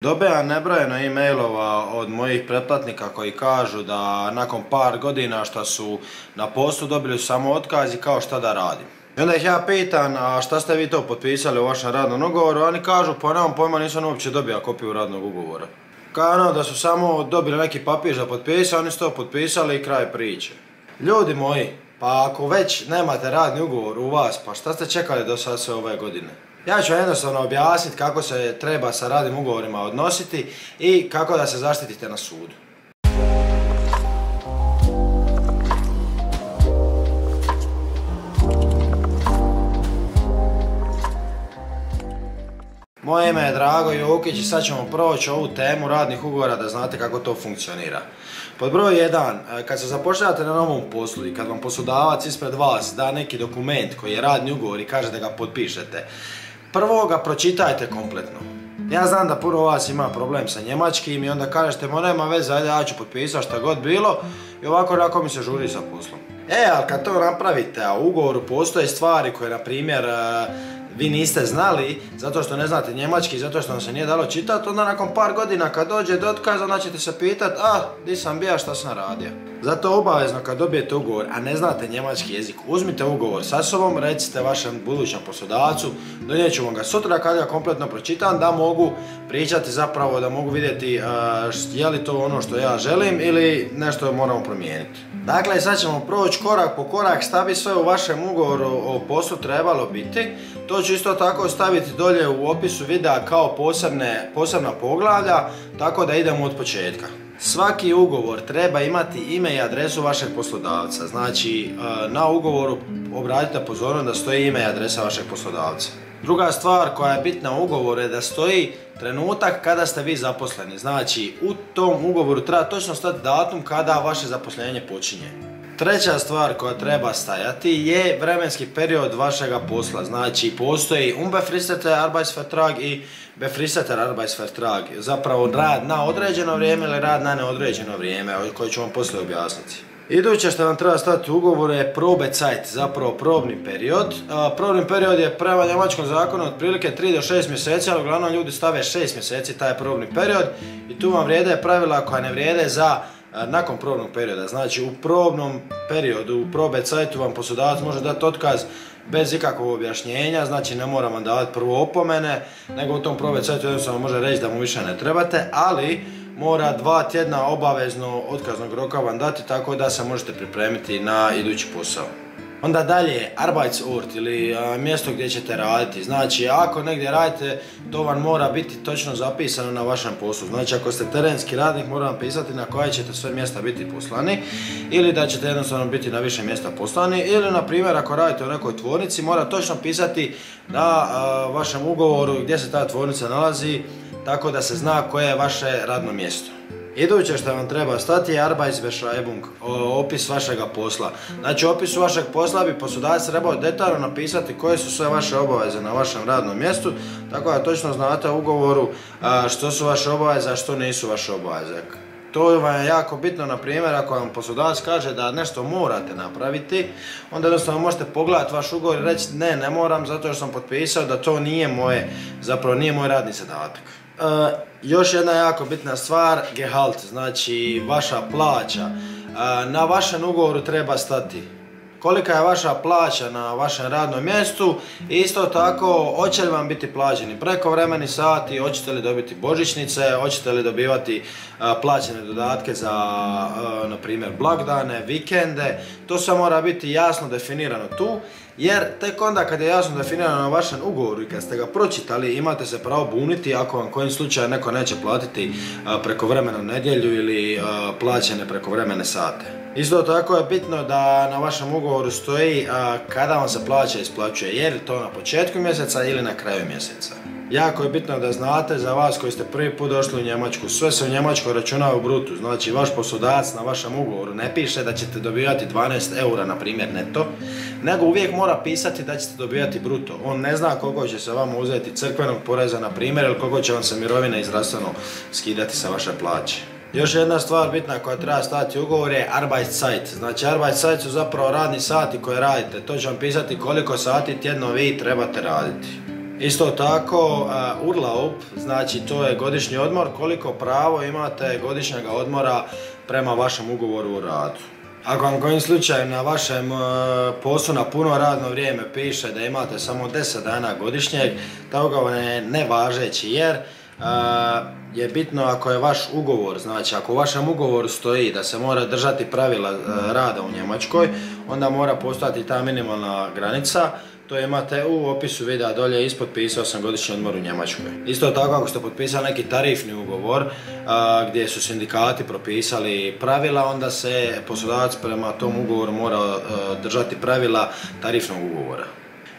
Dobivam nebrojeno e-mailova od mojih pretplatnika koji kažu da nakon par godina što su na poslu dobili samo otkaz i kao šta da radim. I onda ih ja pitam, a šta ste vi to potpisali u vašem radnom ugovoru? Oni kažu, pa nemam pojma, nisam uopće dobio kopiju radnog ugovora. Kao da su samo dobili neki papir za potpisati, oni su to potpisali i kraj priče. Ljudi moji, pa ako već nemate radni ugovor u vas, pa šta ste čekali do sad sve ove godine? Ja ću jednostavno objasniti kako se treba sa radnim ugovorima odnositi i kako da se zaštitite na sudu. Moje ime je Drago Jokić i sad ćemo proći ovu temu radnih ugovora da znate kako to funkcionira. Pod broj 1, kad se zapošljavate na novom poslu i kad vam poslodavac ispred vas da neki dokument koji je radni ugovor i kaže da ga potpišete, prvo ga pročitajte kompletno. Ja znam da puno vas ima problem sa njemačkim i onda kažete, ma nema veze, ajde ja ću potpisati šta god bilo i ovako onako mi se žuri sa poslom. Ali kad to napravite, a u ugovoru postoje stvari koje, na primjer, vi niste znali zato što ne znate njemački, zato što vam se nije dalo čitati, onda nakon par godina kad dođe do otkaza, onda ćete se pitati, di sam bija, šta sam radio. Zato obavezno kad dobijete ugovor, a ne znate njemački jezik, uzmite ugovor sa sobom, recite vašem budućem poslodavcu, donijet ću vam ga sutra kad ga kompletno pročitam, da mogu pričati zapravo, da mogu vidjeti je li to ono što ja želim ili nešto moramo promijeniti. Dakle, sad ćemo proći korak po korak šta bi sve u vašem ugovoru o poslu trebalo biti. To ću isto tako staviti dolje u opisu videa kao posebna poglavlja, tako da idemo od početka. Svaki ugovor treba imati ime i adresu vašeg poslodavca. Znači, na ugovoru obratite pozornost da stoji ime i adresa vašeg poslodavca. Druga stvar koja je bitna u ugovoru je da stoji trenutak kada ste vi zaposleni. Znači, u tom ugovoru treba točno stati datum kada vaše zaposlenje počinje. Treća stvar koja treba stajati je vremenski period vašega posla. Znači, postoji unbefristeter Arbeitsvertrag i befristeter Arbeitsvertrag. Zapravo rad na određeno vrijeme ili rad na neodređeno vrijeme, koje ću vam poslije objasniti. Iduće što vam treba staviti u ugovoru je Probezeit, zapravo probni period. Probni period je prema njemačkom zakonu otprilike 3 do 6 mjeseci, ali uglavnom ljudi stave 6 mjeseci taj probni period i tu vam vrijede pravila koja ne vrijede za nakon probnog perioda. Znači, u probnom periodu, u Probezeitu vam poslodavac može dati otkaz bez ikakvog objašnjenja, znači ne mora vam davati prvo opomene, nego u tom Probezeitu jednostavno može reći da mu više ne trebate, ali mora 2 tjedna obavezno otkaznog roka vam dati, tako da se možete pripremiti na idući posao. Onda dalje, Arbeitsort ili mjesto gdje ćete raditi. Znači, ako negdje radite, to vam mora biti točno zapisano na vašem poslu. Znači, ako ste terenski radnik, mora vam pisati na koje ćete sve mjesta biti poslani ili da ćete jednostavno biti na više mjesta poslani ili, na primjer, ako radite u nekoj tvornici, mora točno pisati na vašem ugovoru gdje se ta tvornica nalazi, tako da se zna koje je vaše radno mjesto. Iduće što vam treba stati je Arbeitsbeschreibung, opis vašega posla. Znači, u opisu vašeg posla bi poslodavac trebao detaljno napisati koje su sve vaše obaveze na vašem radnom mjestu, tako da točno znate u ugovoru što su vaše obaveze, a što nisu vaše obaveze. To vam je jako bitno, na primjer, ako vam poslodavac kaže da nešto morate napraviti, onda jednostavno možete pogledati vaš ugovor i reći ne moram zato što sam potpisao da to nije moj radni zadatak. Još jedna jako bitna stvar, Gehalt, znači vaša plaća. Na vašem ugovoru treba stati kolika je vaša plaća na vašem radnom mjestu i isto tako hoće li vam biti plaćeni prekovremeni sati, hoćete li dobiti božićnice, hoćete li dobivati plaćene dodatke za, na primjer, blagdane, vikende. To sve mora biti jasno definirano tu, jer tek onda kad je jasno definirano na vašem ugovoru i kad ste ga pročitali, imate se pravo buniti ako vam kojim slučaju neko neće platiti prekovremenu nedjelju ili plaćene prekovremene sate. Isto tako je bitno da na vašem ugovoru stoji kada vam se plaća isplaćuje, je li to na početku mjeseca ili na kraju mjeseca. Jako je bitno da znate, za vas koji ste prvi put došli u Njemačku, sve se u Njemačkoj računa u brutu. Znači, vaš poslodavac na vašem ugovoru ne piše da ćete dobivati 12 eura, na primjer, neto, nego uvijek mora pisati da ćete dobivati bruto. On ne zna koliko će se vama uzeti crkvenog poreza, na primjer, ili koliko će vam se mirovine i zdravstveno skidati sa vaše plaće. Još jedna stvar bitna koja treba staviti u ugovor je Arbeitszeit. Znači, Arbeitszeit su zapravo radni sati koje radite. To će vam pisati koliko sati tjedno vi trebate raditi. Isto tako, Urlaub, znači to je godišnji odmor, koliko pravo imate godišnjeg odmora prema vašem ugovoru o radu. Ako vam kojim slučajem na vašem poslu na puno radno vrijeme piše da imate samo 10 dana godišnjeg, taj ugovor je nevažeći jer je bitno ako je vaš ugovor, znači ako u vašem ugovoru stoji da se mora držati pravila rada u Njemačkoj, onda mora postojati ta minimalna granica. To imate u opisu videa dolje ispod, potpisao sam godišnji odmor u Njemačkoj. Isto tako ako ste potpisali neki tarifni ugovor gdje su sindikati propisali pravila, onda se poslodavac prema tom ugovoru mora držati pravila tarifnog ugovora.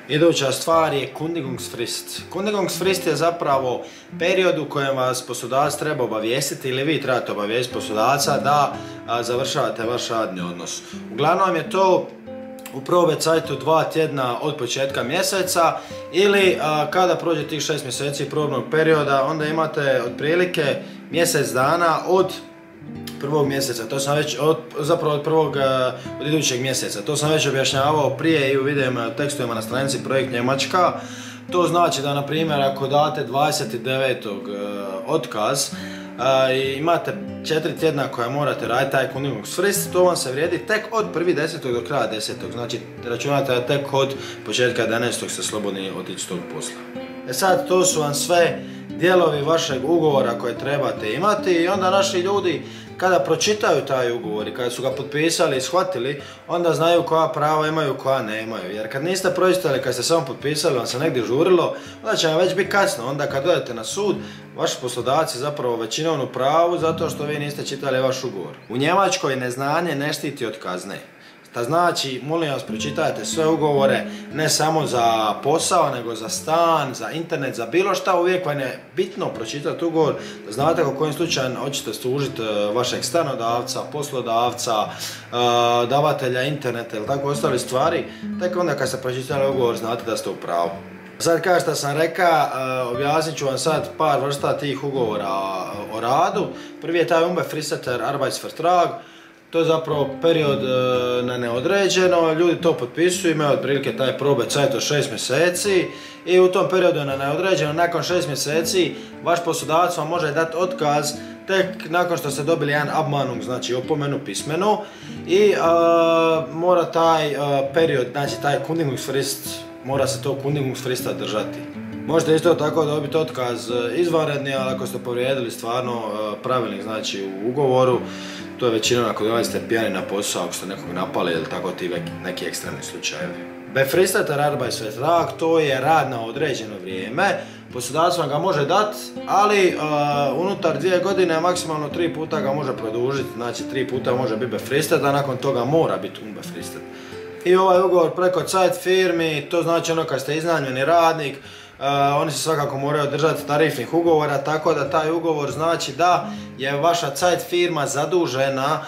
Iduća stvar je Kündigungsfrist. Kündigungsfrist je zapravo period u kojem vas poslodavac treba obavijestiti ili vi trebate obavijestiti poslodavca da završavate vaš radni odnos. Uglavnom je to u Probezeitu 2 tjedna od početka mjeseca ili kada prođe tih 6 mjeseci probnog perioda, onda imate otprilike mjesec dana od prvog mjeseca, to sam već od idućeg mjeseca. To sam već objašnjavao prije i u videima, tekstovima na stranici Projekt Njemačka. To znači da, na primjer, ako date 29. otkaz, imate 4 tjedna koja morate raditi taj Kündigungsfrist, to vam se vrijedi tek od 1.10. do kraja 10. Znači računate da tek od početka 11. ste slobodni otići s tog posla. Sad, to su vam sve dijelovi vašeg ugovora koje trebate imati i onda naši ljudi kada pročitaju taj ugovor i kada su ga potpisali i shvatili, onda znaju koja prava imaju, koja nemaju. Jer kad niste pročitali, kad ste samo potpisali, vam se negdje žurilo, onda će vam već biti kasno. Onda kad dođete na sud, vaš poslodavac je zapravo većinom u pravu zato što vi niste čitali vaš ugovor. U Njemačkoj neznanje ne štiti od kazne. To znači, molim vas, pročitajte sve ugovore, ne samo za posao, nego za stan, za internet, za bilo šta. Uvijek vam je bitno pročitati ugovor, da znate u kojim slučajem hoćete služiti vašeg stanodavca, poslodavca, davatelja interneta ili tako ostale stvari. Tek onda kad ste pročitali ugovor, znate da ste u pravu. Sad, kao što sam rekao, objasnit ću vam sad par vrsta tih ugovora o radu. Prvi je taj Unbefristeter Arbeitsvertrag. To je zapravo period na neodređeno, ljudi to potpisuju, imaju otprilike taj Probezeit od 6 mjeseci i u tom periodu na neodređeno, nakon 6 mjeseci, vaš poslodavac vam može dati otkaz tek nakon što ste dobili jedan Abmahnung, znači opomenu pismenu i mora taj period, znači taj Kündigungsfrist, mora se to Kündigungsfrista držati. Možete isto tako dobiti otkaz izvanredni, ali ako ste povrijedili stvarno pravilnik, znači u ugovoru, to je većinom ako dolazite pijani na posao, ako ste nekog napali ili tako ti neki ekstremni slučajevi. Befristeter Arbeitsvertrag, to je rad na određeno vrijeme. Poslodavac vam ga može dati, ali unutar 2 godine maksimalno 3 puta ga može produžiti, znači 3 puta može biti befristet, a nakon toga mora biti unbefristet. I ovaj ugovor preko Zeit firmi, to znači ono kad ste iznajmljeni radnik, oni se svakako moraju držati tarifnih ugovora, tako da taj ugovor znači da je vaša Zeit firma zadužena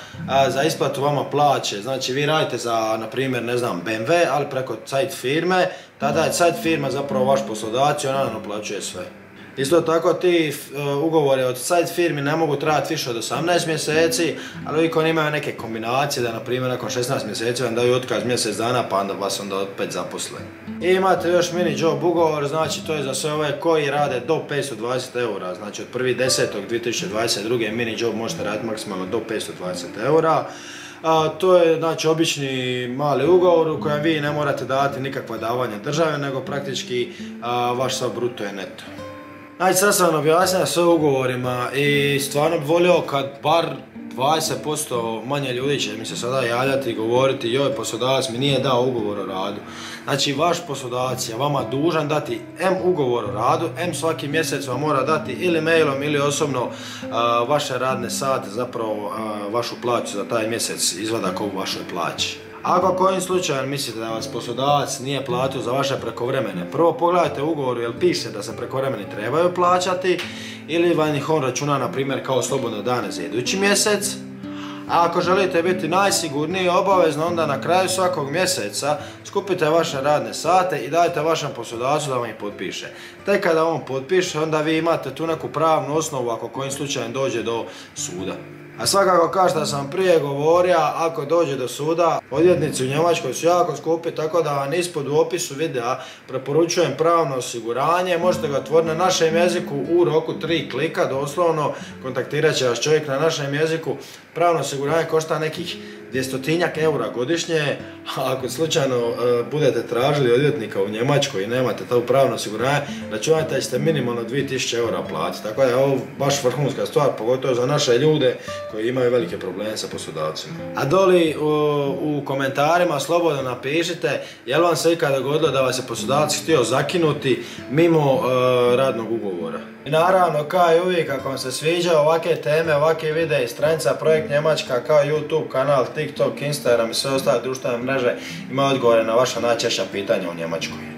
za isplatu vama plaće. Znači vi radite za, na primjer, ne znam, BMW, ali preko Zeit firme, tada je Zeit firma zapravo vaš poslodavac i ona naplaćuje sve. Isto tako ti ugovori od Zeit firmi ne mogu trajati više od 18 mjeseci, ali uvijek oni imaju neke kombinacije da, na primjer, nakon 16 mjeseci vam daju otkaz mjesec dana pa onda vas onda opet zaposle. I imate još mini job ugovor, znači to je za sve ove koji rade do 520 eura, znači od 1.10.2022. mini job možete raditi maksimalno do 520 eura. To je, znači, obični mali ugovor u kojem vi ne morate davati nikakva davanja države, nego praktički vaš sav bruto je neto. Znači, sad sam vam objasnio sve ugovorima i stvarno bih volio kad bar 20% manje ljudi će mi se sada javljati i govoriti joj, poslodavac mi nije dao ugovor o radu. Znači, vaš poslodavac je vama dužan dati M ugovor o radu, M svaki mjesec vam mora dati ili mailom ili osobno vaše radne sate, zapravo vašu plaću za taj mjesec, izvadak u vašoj plaći. Ako kojim slučajem mislite da vas poslodavac nije platio za vaše prekovremene, prvo pogledajte ugovor jel piše da se prekovremeni trebaju plaćati ili vam ih on računa, na primjer, kao slobodne dane za idući mjesec. A ako želite biti najsigurniji, obavezno onda na kraju svakog mjeseca skupite vaše radne sate i dajte vašem poslodavcu da vam ih potpiše. Tek kada on potpiše, onda vi imate tu neku pravnu osnovu ako kojim slučajem dođe do suda. A svakako, kao što sam prije govorio, ako dođe do suda, odvjetnici u Njemačkoj su jako skupi, tako da vam ispod u opisu videa preporučujem pravno osiguranje. Možete ga otvoriti na našem jeziku u roku 3 klika, doslovno kontaktirat će vas čovjek na našem jeziku. Pravno osiguranje košta nekih 200-tinjak eura godišnje, a ako slučajno budete tražili odvjetnika u Njemačkoj i nemate to pravno osiguranje, računajte da ćete minimalno 2000 eura platiti. Tako da je ovo baš vrhunska stvar, pogotovo za naše ljude koji imaju velike probleme sa poslodavcima. A doli u komentarima slobodno napišite je li vam se ikada dogodilo da vas je poslodavac htio zakinuti mimo radnog ugovora. I naravno, kao i uvijek, ako vam se sviđa ovakve teme, ovakve videe, stranica Projekt Njemačka, kao YouTube kanal, TikTok, Instagram i sve ostale društvene mreže, ima odgovore na vaša najčešća pitanja u Njemačkoj.